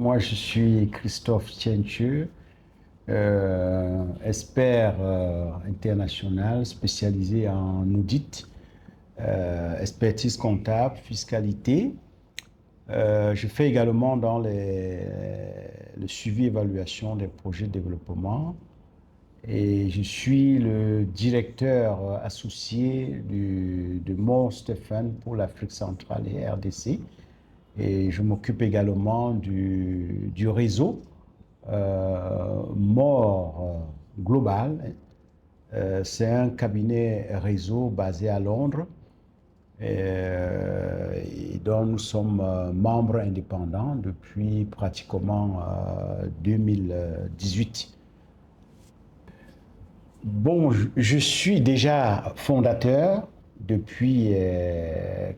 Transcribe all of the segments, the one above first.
Moi, je suis Christophe Tientu, expert international spécialisé en audit, expertise comptable, fiscalité. Je fais également dans le suivi et évaluation des projets de développement et je suis le directeur associé de More Stephen pour l'Afrique centrale et RDC. Et je m'occupe également du réseau MORE Global. C'est un cabinet réseau basé à Londres et dont nous sommes membres indépendants depuis pratiquement 2018. Bon, je suis déjà fondateur depuis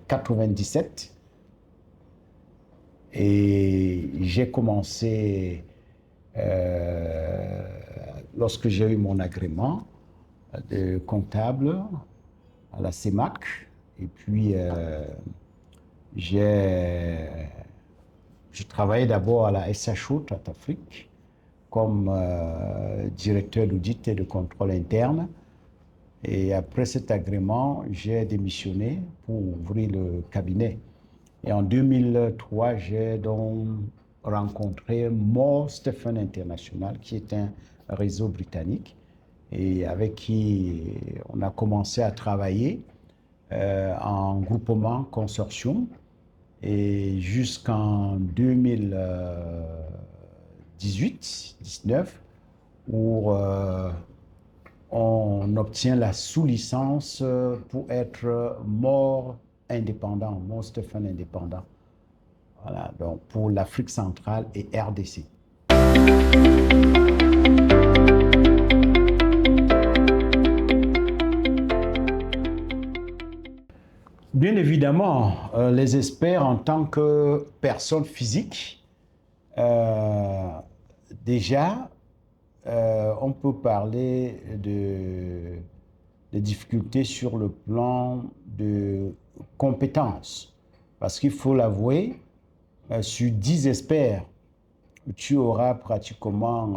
97. Et j'ai commencé lorsque j'ai eu mon agrément de comptable à la CEMAC. Et puis, j'ai travaillé d'abord à la SHO Tratafrique comme directeur d'audit et de contrôle interne. Et après cet agrément, j'ai démissionné pour ouvrir le cabinet. Et en 2003, j'ai donc rencontré More Stephen International, qui est un réseau britannique, et avec qui on a commencé à travailler en groupement, consortium, et jusqu'en 2018-19, où on obtient la sous-licence pour être More indépendant, More Stephen indépendant. Voilà, donc pour l'Afrique centrale et RDC. Bien évidemment, les experts en tant que personnes physiques, euh, déjà, on peut parler de difficultés sur le plan de compétences. Parce qu'il faut l'avouer, sur 10 experts, tu auras pratiquement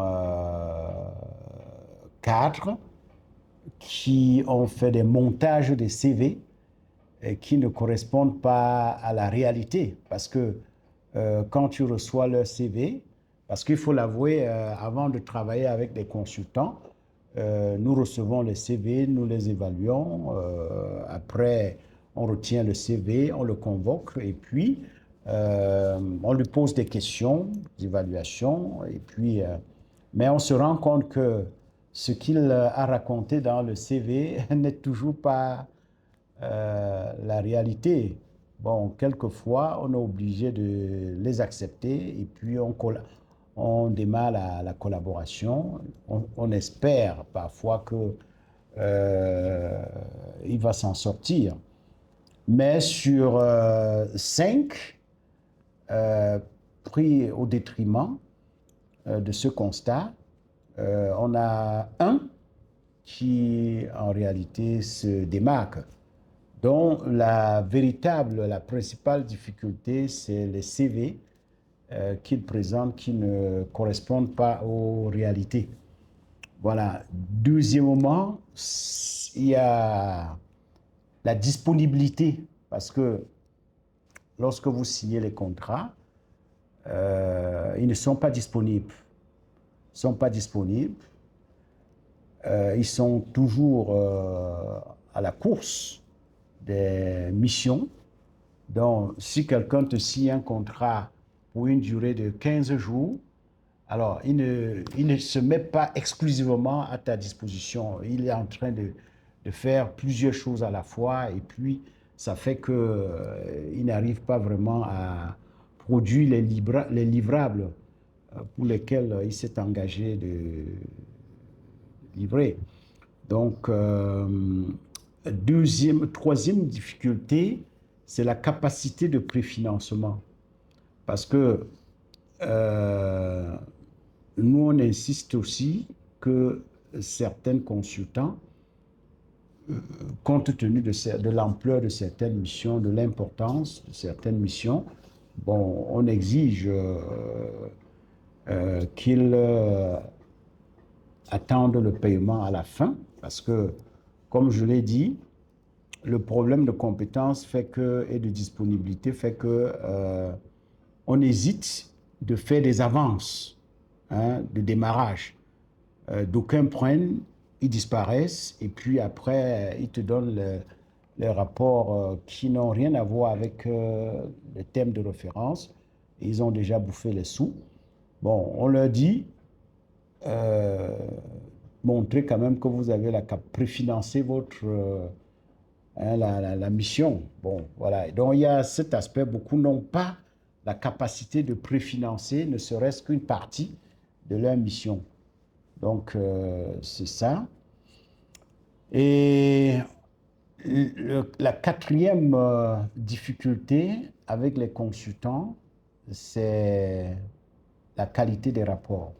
4 qui ont fait des montages de CV et qui ne correspondent pas à la réalité. Parce que quand tu reçois leur CV, parce qu'il faut l'avouer, avant de travailler avec des consultants, nous recevons les CV, nous les évaluons. Après, on retient le CV, on le convoque et puis on lui pose des questions d'évaluation. Et puis, mais on se rend compte que ce qu'il a raconté dans le CV n'est toujours pas la réalité. Bon, quelquefois, on est obligé de les accepter et puis on démarre la collaboration. On espère parfois que il va s'en sortir. Mais sur 5 pris au détriment de ce constat, on a un qui en réalité se démarque. Donc la principale difficulté, c'est les CV qu'ils présentent qui ne correspondent pas aux réalités. Voilà. Deuxièmement, il y a la disponibilité, parce que lorsque vous signez les contrats, ils ne sont pas disponibles. Ils ne sont pas disponibles. Ils sont toujours à la course des missions. Donc, si quelqu'un te signe un contrat pour une durée de 15 jours, alors il ne se met pas exclusivement à ta disposition. Il est en train de faire plusieurs choses à la fois et puis ça fait qu'il n'arrive pas vraiment à produire les livrables pour lesquels il s'est engagé de livrer. Donc, troisième difficulté, c'est la capacité de préfinancement. Parce que nous, on insiste aussi que certains consultants, compte tenu de l'ampleur de certaines missions, de l'importance de certaines missions, bon, on exige qu'ils attendent le paiement à la fin, parce que, comme je l'ai dit, le problème de compétence fait que, et de disponibilité fait que on hésite de faire des avances, hein, de démarrage. D'aucuns prennent, ils disparaissent, et puis après, ils te donnent les rapports qui n'ont rien à voir avec le thème de référence. Ils ont déjà bouffé les sous. Bon, on leur dit, euh, montrez quand même que vous avez la préfinancer votre hein, la mission. Bon, voilà. Donc, il y a cet aspect. Beaucoup n'ont pas la capacité de préfinancer, ne serait-ce qu'une partie de leur mission. Donc, c'est ça. Et la quatrième difficulté avec les consultants, c'est la qualité des rapports.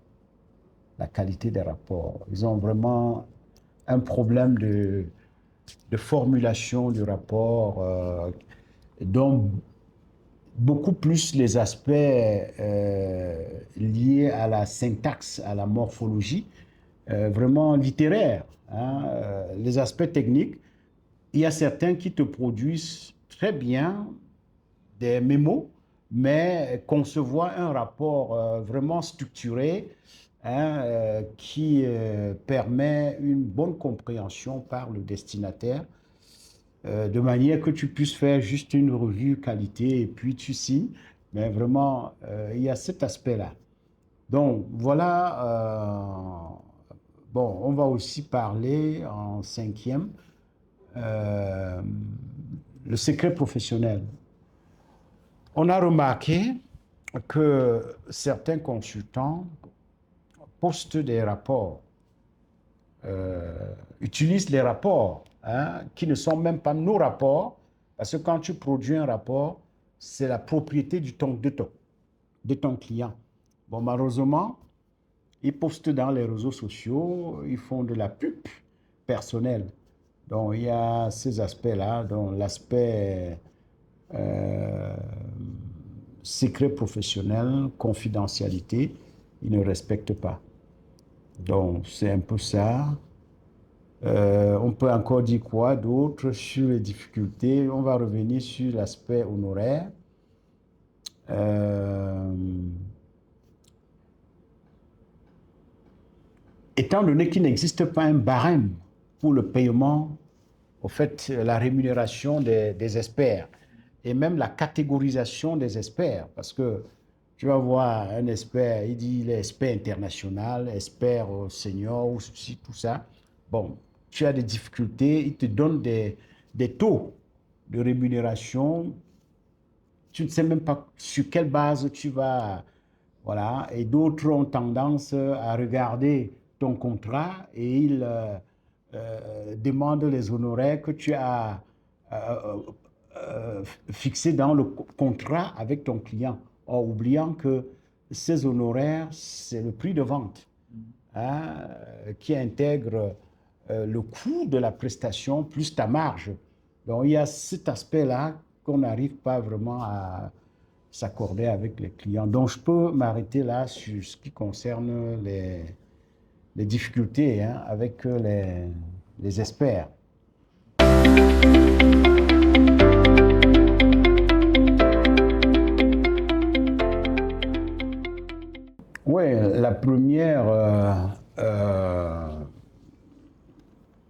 La qualité des rapports. Ils ont vraiment un problème de formulation du rapport, dont beaucoup plus les aspects liés à la syntaxe, à la morphologie, vraiment littéraires, hein, les aspects techniques. Il y a certains qui te produisent très bien des mémos, mais concevoir un rapport vraiment structuré, hein, qui permet une bonne compréhension par le destinataire, de manière que tu puisses faire juste une revue qualité et puis tu signes. Mais vraiment, il y a cet aspect-là. Donc, voilà. Bon, on va aussi parler en cinquième, euh, le secret professionnel. On a remarqué que certains consultants postent des rapports, utilisent les rapports, hein, qui ne sont même pas nos rapports, parce que quand tu produis un rapport, c'est la propriété de ton client. Bon, malheureusement, ils postent dans les réseaux sociaux, ils font de la pub personnelle. Donc, il y a ces aspects-là, donc l'aspect euh, secret professionnel, confidentialité, ils ne respectent pas. Donc, c'est un peu ça. On peut encore dire quoi d'autre sur les difficultés? On va revenir sur l'aspect honoraire. Euh, Étant donné qu'il n'existe pas un barème pour le paiement, au fait, la rémunération des experts et même la catégorisation des experts, parce que tu vas voir un expert, il dit il est expert international, expert senior ou ceci, tout ça. Bon, tu as des difficultés, il te donne des taux de rémunération, tu ne sais même pas sur quelle base tu vas, voilà, et d'autres ont tendance à regarder ton contrat et ils demandent les honoraires que tu as euh, fixés dans le contrat avec ton client, en oubliant que ces honoraires, c'est le prix de vente, hein, qui intègre le coût de la prestation plus ta marge. Donc, il y a cet aspect-là qu'on n'arrive pas vraiment à s'accorder avec les clients. Donc, je peux m'arrêter là sur ce qui concerne les difficultés, hein, avec les experts. Oui, la première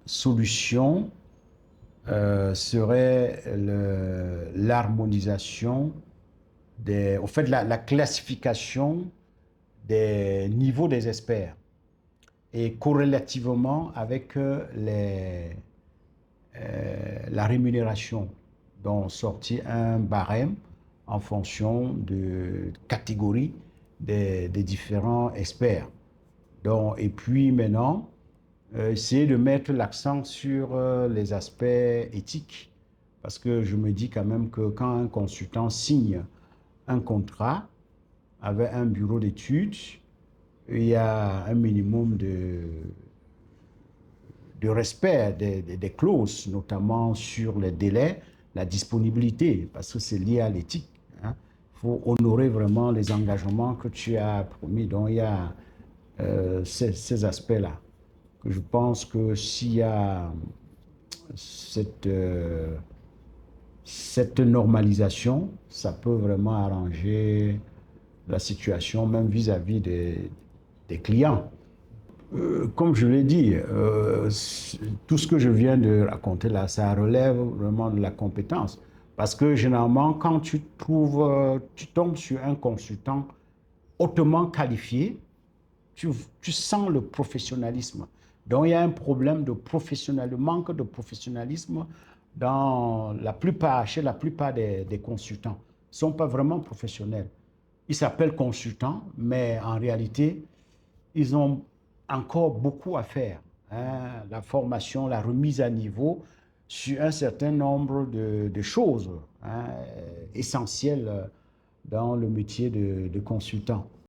solution serait l'harmonisation au fait, la classification des niveaux des experts et corrélativement avec la rémunération, donc sortir un barème en fonction de catégorie des différents experts. Donc, et puis maintenant, essayer de mettre l'accent sur les aspects éthiques, parce que je me dis quand même que quand un consultant signe un contrat avec un bureau d'études, il y a un minimum de respect des clauses, notamment sur les délais, la disponibilité, parce que c'est lié à l'éthique, hein. faut honorer vraiment les engagements que tu as promis. Donc, il y a ces aspects-là que je pense que s'il y a cette, cette normalisation, ça peut vraiment arranger la situation, même vis-à-vis des clients. Comme je l'ai dit, tout ce que je viens de raconter là, ça relève vraiment de la compétence. Parce que généralement, quand tu trouves, tu tombes sur un consultant hautement qualifié, tu sens le professionnalisme. Donc, il y a un problème de professionnalisme, manque de professionnalisme dans la plupart, chez la plupart des consultants. Ils ne sont pas vraiment professionnels. Ils s'appellent consultants, mais en réalité, ils ont encore beaucoup à faire, hein. La formation, la remise à niveau sur un certain nombre de choses, hein, essentielles dans le métier de consultant.